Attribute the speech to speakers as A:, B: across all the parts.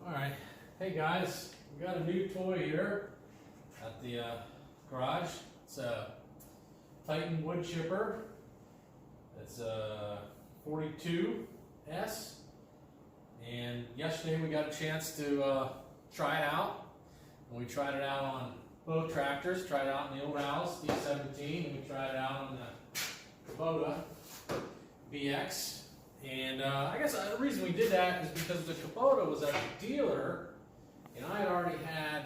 A: Alright, hey guys, we got a new toy here at the garage. It's a Titan wood chipper. It's a 42S, and yesterday we got a chance to try it out. And we tried it out on both tractors, tried it out in the old house, D17, and we tried it out on the Kubota BX. And I guess the reason we did that is because the Kubota was at the dealer, and I had already had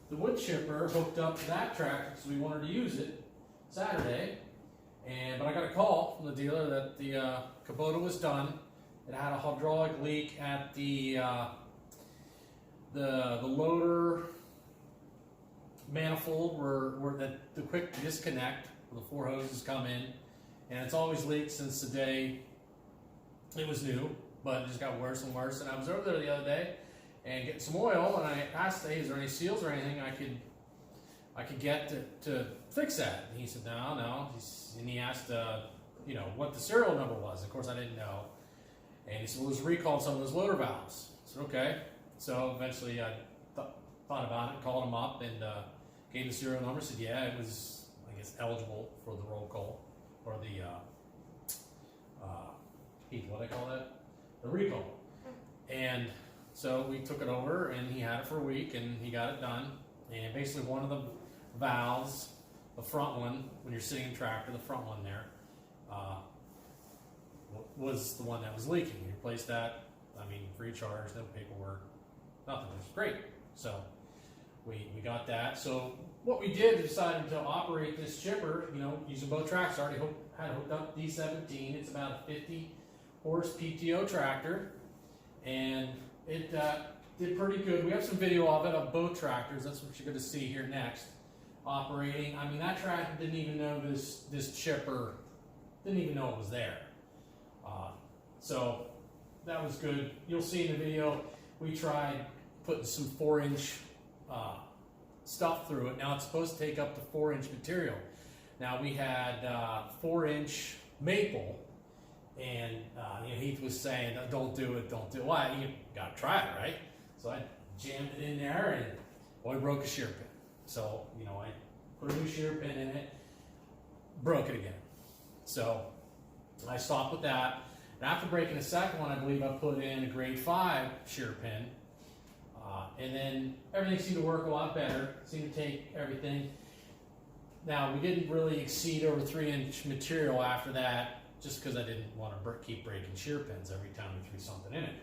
A: the wood chipper hooked up to that tractor because we wanted to use it Saturday. But I got a call from the dealer that the Kubota was done. It had a hydraulic leak at the loader manifold where the quick disconnect where the four hoses come in, and it's always leaked since the day it was new, but it just got worse and worse. And I was over there the other day and getting some oil, and I asked, hey, is there any seals or anything I could get to fix that? And he said, no. And he asked, what the serial number was. Of course, I didn't know. And he said, well, there's a recall on some of those loader valves. I said, okay. So eventually I thought about it, called him up, and gave the serial number. Said, yeah, it was, I guess, eligible for the roll call, or the what do they call that? The recall. And so we took it over, and he had it for a week, and he got it done. And basically one of the valves, the front one, when you're sitting in the tractor, the front one there, was the one that was leaking. We replaced that, free of charge, no paperwork, nothing. It was great. So we got that. So what we did, we decided to operate this chipper, using both tractors. I already had it hooked up D17. It's about a 50 horse PTO tractor, and it did pretty good. We have some video of it of both tractors. That's what you're going to see here next, operating. That tractor didn't even know this chipper, didn't even know it was there. So that was good. You'll see in the video, we tried putting some 4-inch stuff through it. Now it's supposed to take up to 4-inch material. Now we had 4-inch maple, and Heath was saying, don't do it. Why? You got to try it, right? So I jammed it in there, and I broke a shear pin. So, I put a new shear pin in it, broke it again. So I stopped with that. And after breaking the second one, I believe I put in a grade 5 shear pin. And then everything seemed to work a lot better, seemed to take everything. Now, we didn't really exceed over 3-inch material after that, just because I didn't want to keep breaking shear pins every time we threw something in it.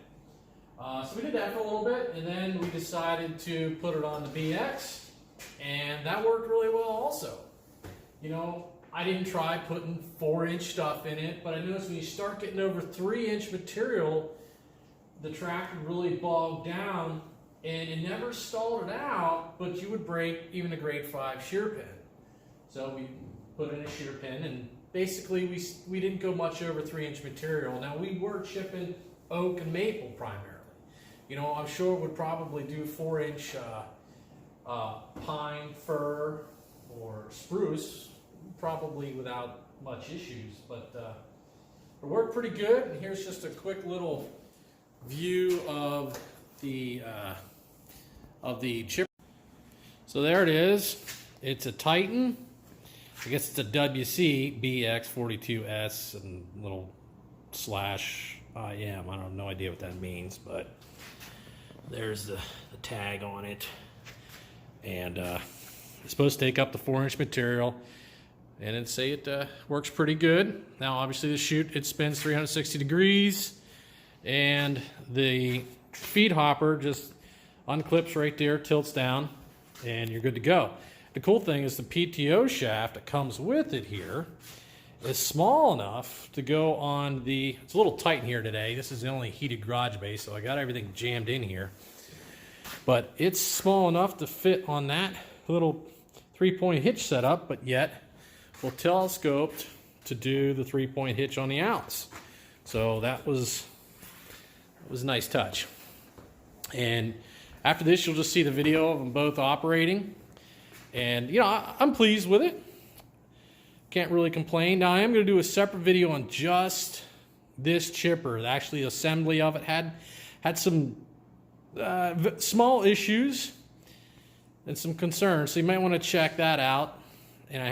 A: So we did that for a little bit, and then we decided to put it on the BX, and that worked really well also. I didn't try putting 4-inch stuff in it, but I noticed when you start getting over 3-inch material, the tractor really bogged down, and it never stalled it out, but you would break even a grade 5 shear pin. So we put in a shear pin, and basically we didn't go much over 3-inch material. Now we were chipping oak and maple primarily. I'm sure it would probably do 4-inch pine, fir, or spruce, probably without much issues, but it worked pretty good. And here's just a quick little view of the chipper. So there it is. It's a Titan. I guess it's a WC BX23S and little /IM. I have no idea what that means, but there's the tag on it. And it's supposed to take up to 4-inch material. And it'd say it works pretty good. Now, obviously, the chute, it spins 360 degrees. And the feed hopper just unclips right there, tilts down, and you're good to go. The cool thing is the PTO shaft that comes with it here is small enough to go on the, it's a little tight in here today. This is the only heated garage bay, so I got everything jammed in here. But it's small enough to fit on that little 3-point hitch setup, but yet we'll telescoped to do the 3-point hitch on the outs. So that was a nice touch. And after this, you'll just see the video of them both operating. And, I'm pleased with it. Can't really complain. Now, I am going to do a separate video on just this chipper. Actually, the assembly of it had some Small issues and some concerns, so you might want to check that out. And I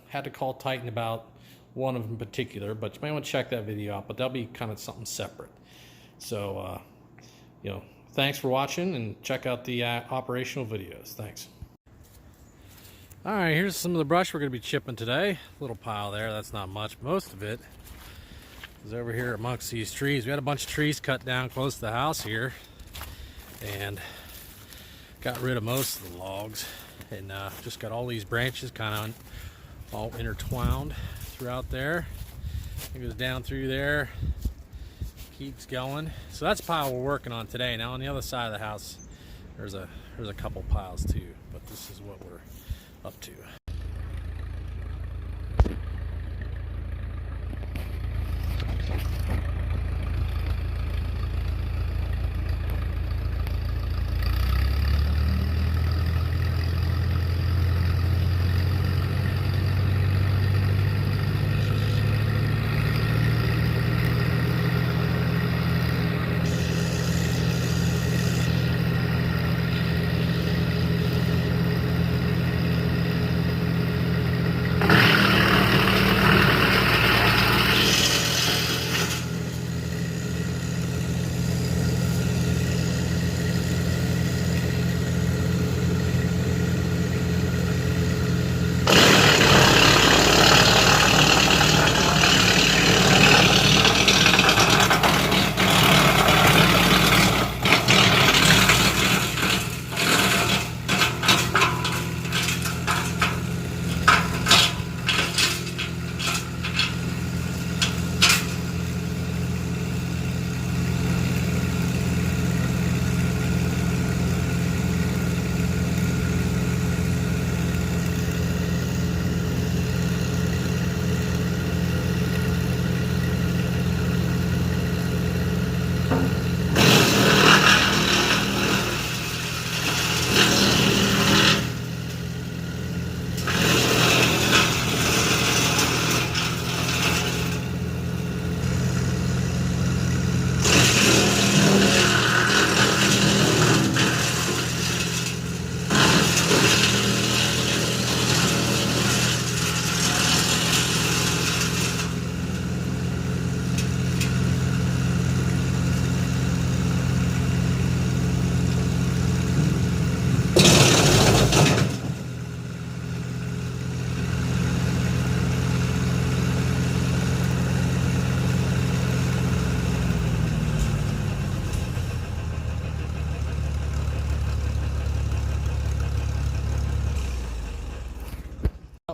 A: had to call Titan about one of them in particular, but you might want to check that video out. But that'll be kind of something separate. So you know, thanks for watching, and check out the operational videos. Thanks. All right, here's some of the brush we're going to be chipping today. Little pile there, that's not much. Most of it is over here amongst these trees. We had a bunch of trees cut down close to the house here, and got rid of most of the logs, and just got all these branches kind of all intertwined throughout there. It goes down through there, keeps going. So that's the pile we're working on today. Now on the other side of the house, there's a couple piles too, but this is what we're up to.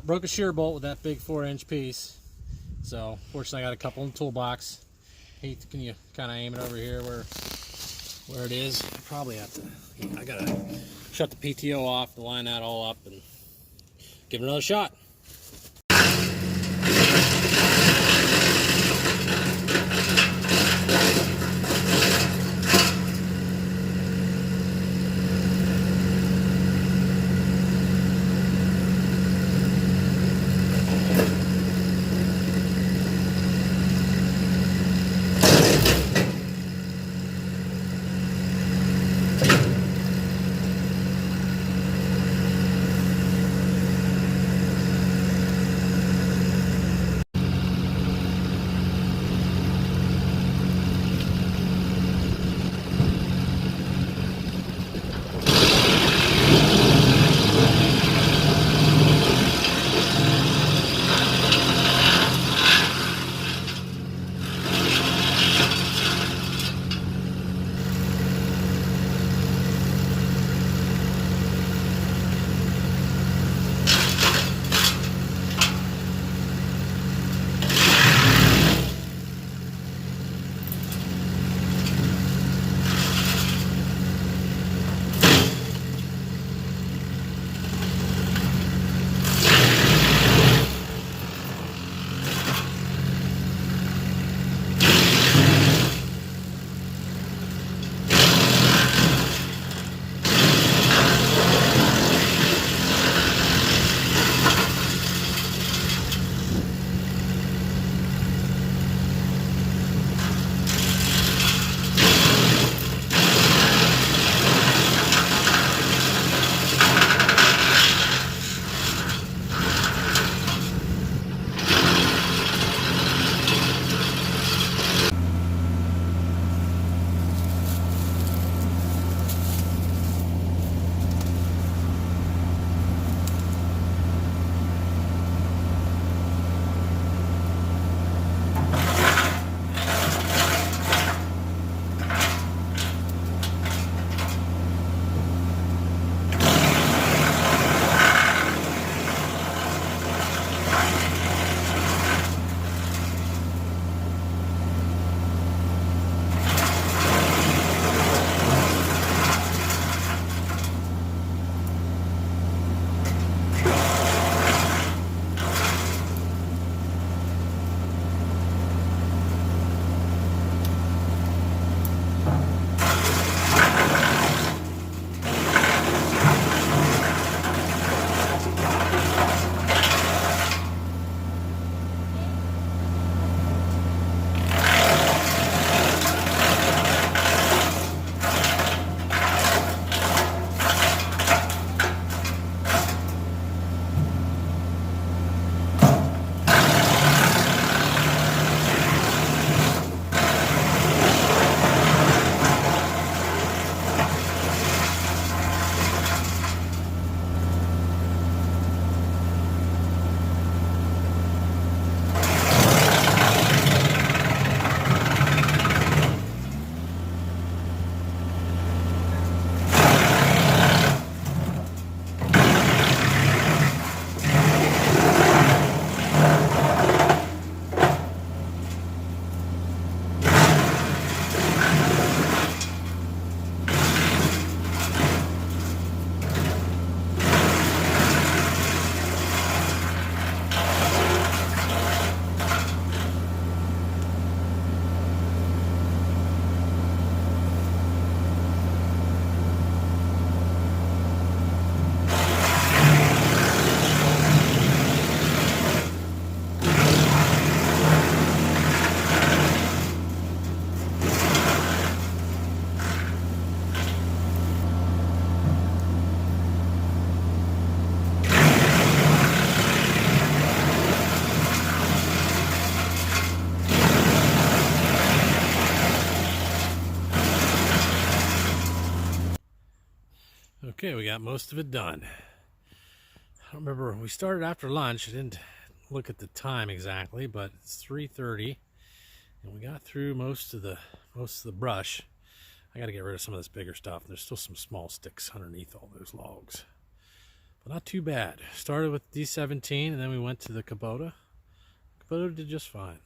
A: Broke a shear bolt with that big 4-inch piece, so fortunately I got a couple in the toolbox. Heath, can you kind of aim it over here where it is? I probably have to. I gotta shut the PTO off to line that all up and give it another shot. Okay, we got most of it done. I don't remember, we started after lunch. I didn't look at the time exactly, but it's 3:30, and we got through most of the brush. I got to get rid of some of this bigger stuff. There's still some small sticks underneath all those logs, but not too bad. Started with D17, and then we went to the Kubota. Kubota did just fine.